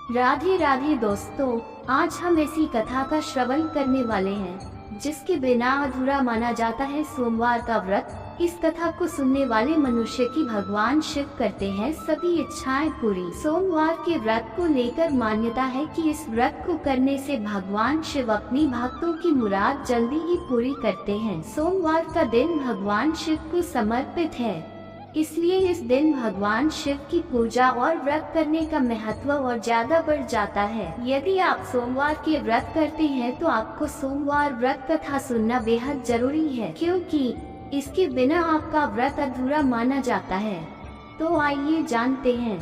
राधे राधे दोस्तों, आज हम ऐसी कथा का श्रवण करने वाले हैं जिसके बिना अधूरा माना जाता है सोमवार का व्रत। इस कथा को सुनने वाले मनुष्य की भगवान शिव करते हैं सभी इच्छाएं पूरी। सोमवार के व्रत को लेकर मान्यता है कि इस व्रत को करने से भगवान शिव अपनी भक्तों की मुराद जल्दी ही पूरी करते हैं। सोमवार का दिन भगवान शिव को समर्पित है, इसलिए इस दिन भगवान शिव की पूजा और व्रत करने का महत्व और ज्यादा बढ़ जाता है। यदि आप सोमवार के व्रत करते हैं तो आपको सोमवार व्रत कथा सुनना बेहद जरूरी है, क्योंकि इसके बिना आपका व्रत अधूरा माना जाता है। तो आइए जानते हैं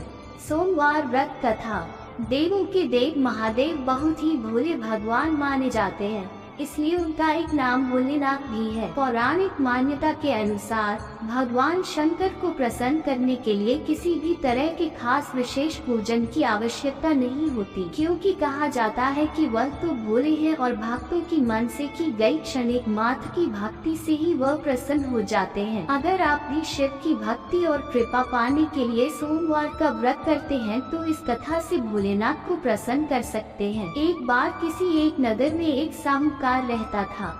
सोमवार व्रत कथा। देवों के देव महादेव बहुत ही भोले भगवान माने जाते हैं, इसलिए उनका एक नाम भोलेनाथ भी है। पौराणिक मान्यता के अनुसार भगवान शंकर को प्रसन्न करने के लिए किसी भी तरह के खास विशेष पूजन की आवश्यकता नहीं होती, क्योंकि कहा जाता है कि वह तो भोले हैं और भक्तों की मन से की गई क्षणिक मात्र की भक्ति से ही वह प्रसन्न हो जाते हैं। अगर आप भी शिव की भक्ति और कृपा पाने के लिए सोमवार का व्रत करते हैं तो इस कथा से भोलेनाथ को प्रसन्न कर सकते हैं। एक बार किसी एक नगर में एक साहूकार रहता था।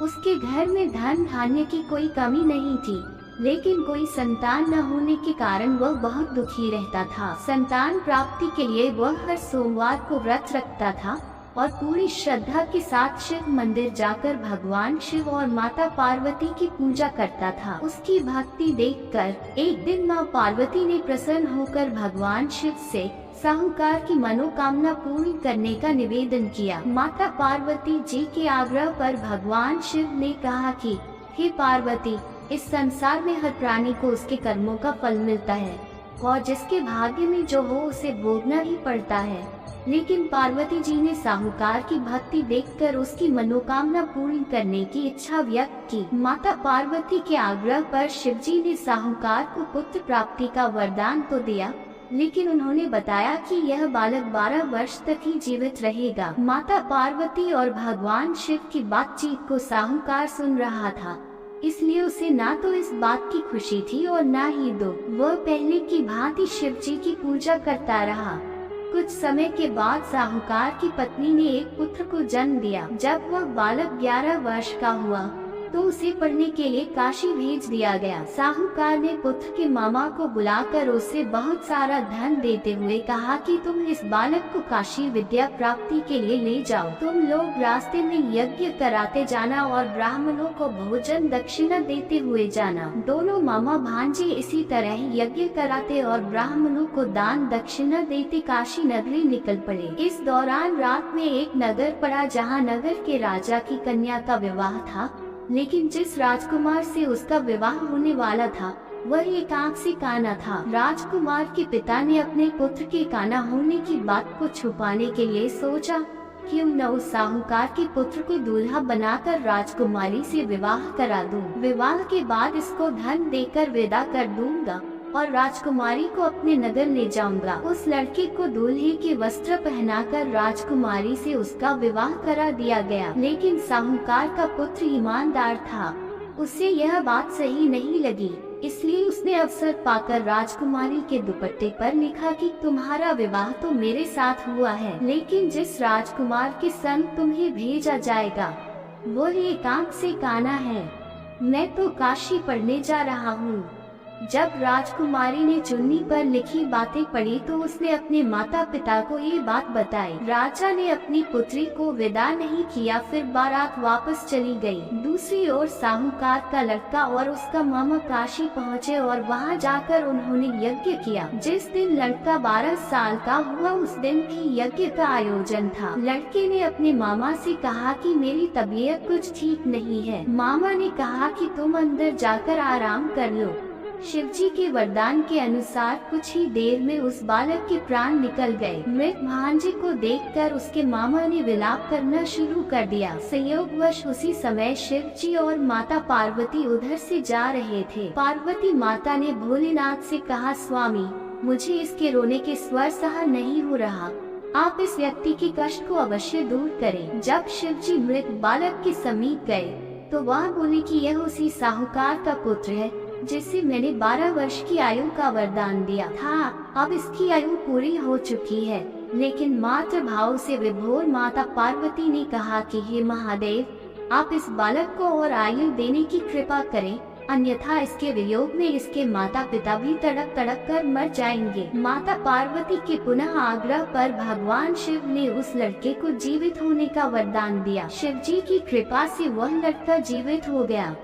उसके घर में धन धान्य की कोई कमी नहीं थी, लेकिन कोई संतान न होने के कारण वह बहुत दुखी रहता था। संतान प्राप्ति के लिए वह हर सोमवार को व्रत रखता था और पूरी श्रद्धा के साथ शिव मंदिर जाकर भगवान शिव और माता पार्वती की पूजा करता था। उसकी भक्ति देखकर एक दिन माँ पार्वती ने प्रसन्न होकर भगवान शिव से साहूकार की मनोकामना पूर्ण करने का निवेदन किया। माता पार्वती जी के आग्रह पर भगवान शिव ने कहा कि हे पार्वती, इस संसार में हर प्राणी को उसके कर्मों का फल मिलता है और जिसके भाग्य में जो हो उसे भोगना ही पड़ता है। लेकिन पार्वती जी ने साहूकार की भक्ति देखकर उसकी मनोकामना पूर्ण करने की इच्छा व्यक्त की। माता पार्वती के आग्रह पर शिव जी ने साहूकार को पुत्र प्राप्ति का वरदान तो दिया, लेकिन उन्होंने बताया कि यह बालक 12 वर्ष तक ही जीवित रहेगा। माता पार्वती और भगवान शिव की बातचीत को साहूकार सुन रहा था, इसलिए उसे ना तो इस बात की खुशी थी और ना ही दुख। वह पहले की भांति शिव जी की पूजा करता रहा। कुछ समय के बाद साहूकार की पत्नी ने एक पुत्र को जन्म दिया। जब वह बालक 11 वर्ष का हुआ तो उसे पढ़ने के लिए काशी भेज दिया गया। साहूकार ने पुत्र के मामा को बुलाकर उसे बहुत सारा धन देते हुए कहा कि तुम इस बालक को काशी विद्या प्राप्ति के लिए ले जाओ। तुम लोग रास्ते में यज्ञ कराते जाना और ब्राह्मणों को भोजन दक्षिणा देते हुए जाना। दोनों मामा भांजे इसी तरह यज्ञ कराते और ब्राह्मणों को दान दक्षिणा देते काशी नगरी निकल पड़े। इस दौरान रात में एक नगर पड़ा जहाँ नगर के राजा की कन्या का विवाह था, लेकिन जिस राजकुमार से उसका विवाह होने वाला था वह एक आंख से काना था। राजकुमार के पिता ने अपने पुत्र के काना होने की बात को छुपाने के लिए सोचा क्यों न उस साहूकार के पुत्र को दूल्हा बनाकर राजकुमारी से विवाह करा दूं। विवाह के बाद इसको धन देकर विदा कर दूंगा और राजकुमारी को अपने नगर ले जाऊंगा। उस लड़के को दूल्हे के वस्त्र पहनाकर राजकुमारी से उसका विवाह करा दिया गया। लेकिन साहूकार का पुत्र ईमानदार था, उसे यह बात सही नहीं लगी, इसलिए उसने अवसर पाकर राजकुमारी के दुपट्टे पर लिखा कि तुम्हारा विवाह तो मेरे साथ हुआ है, लेकिन जिस राजकुमार के संग तुम्हें भेजा जाएगा वो एक आंख से काना है। मैं तो काशी पढ़ने जा रहा हूँ। जब राजकुमारी ने चुन्नी पर लिखी बातें पढ़ी तो उसने अपने माता पिता को ये बात बताई। राजा ने अपनी पुत्री को विदा नहीं किया, फिर बारात वापस चली गई। दूसरी ओर साहूकार का लड़का और उसका मामा काशी पहुँचे और वहाँ जाकर उन्होंने यज्ञ किया। जिस दिन लड़का 12 साल का हुआ उस दिन भी यज्ञ का आयोजन था। लड़के ने अपने मामा से कहा कि मेरी तबीयत कुछ ठीक नहीं है। मामा ने कहा कि तुम अंदर जाकर आराम कर लो। शिवजी के वरदान के अनुसार कुछ ही देर में उस बालक के प्राण निकल गए। मृत भांजे को देखकर उसके मामा ने विलाप करना शुरू कर दिया। संयोगवश उसी समय शिवजी और माता पार्वती उधर से जा रहे थे। पार्वती माता ने भोलेनाथ से कहा, स्वामी, मुझे इसके रोने के स्वर सहन नहीं हो रहा, आप इस व्यक्ति के कष्ट को अवश्य दूर करें। जब शिवजी मृत बालक के समीप गए तो वह बोले कि यह उसी साहूकार का पुत्र है जिसे मैंने 12 वर्ष की आयु का वरदान दिया था। अब इसकी आयु पूरी हो चुकी है, लेकिन मातृ भाव से विभोर माता पार्वती ने कहा कि हे महादेव, आप इस बालक को और आयु देने की कृपा करें, अन्यथा इसके वियोग में इसके माता पिता भी तड़प तड़प कर मर जाएंगे। माता पार्वती के पुनः आग्रह पर भगवान शिव ने उस लड़के को जीवित होने का वरदान दिया। शिव जी की कृपा से वह लड़का जीवित हो गया।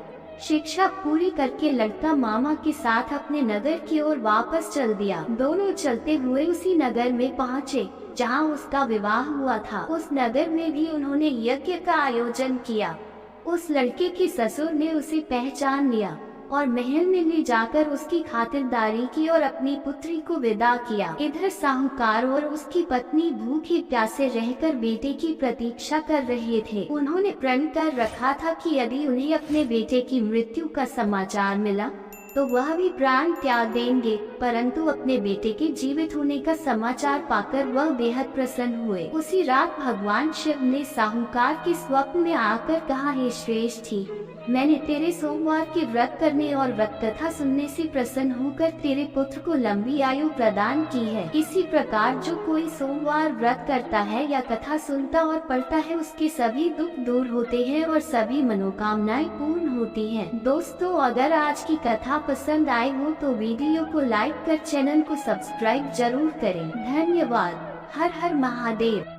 शिक्षा पूरी करके लड़का मामा के साथ अपने नगर की ओर वापस चल दिया। दोनों चलते हुए उसी नगर में पहुँचे जहाँ उसका विवाह हुआ था। उस नगर में भी उन्होंने यज्ञ का आयोजन किया। उस लड़के के ससुर ने उसे पहचान लिया और महल में ले जाकर उसकी खातिरदारी की और अपनी पुत्री को विदा किया। इधर साहूकार और उसकी पत्नी भूखे प्यासे रहकर बेटे की प्रतीक्षा कर रहे थे। उन्होंने प्रण कर रखा था कि यदि उन्हें अपने बेटे की मृत्यु का समाचार मिला तो वह भी प्राण त्याग देंगे, परंतु अपने बेटे के जीवित होने का समाचार पाकर वह बेहद प्रसन्न हुए। उसी रात भगवान शिव ने साहूकार के स्वप्न में आकर कहा, हे श्रेष्ठी, मैंने तेरे सोमवार के व्रत करने और व्रत कथा सुनने से प्रसन्न होकर तेरे पुत्र को लंबी आयु प्रदान की है। इसी प्रकार जो कोई सोमवार व्रत करता है या कथा सुनता और पढ़ता है, उसके सभी दुख दूर होते हैं और सभी मनोकामनाएं पूर्ण होती हैं। दोस्तों, अगर आज की कथा पसंद आई हो तो वीडियो को लाइक कर चैनल को सब्सक्राइब जरूर करें। धन्यवाद। हर हर महादेव।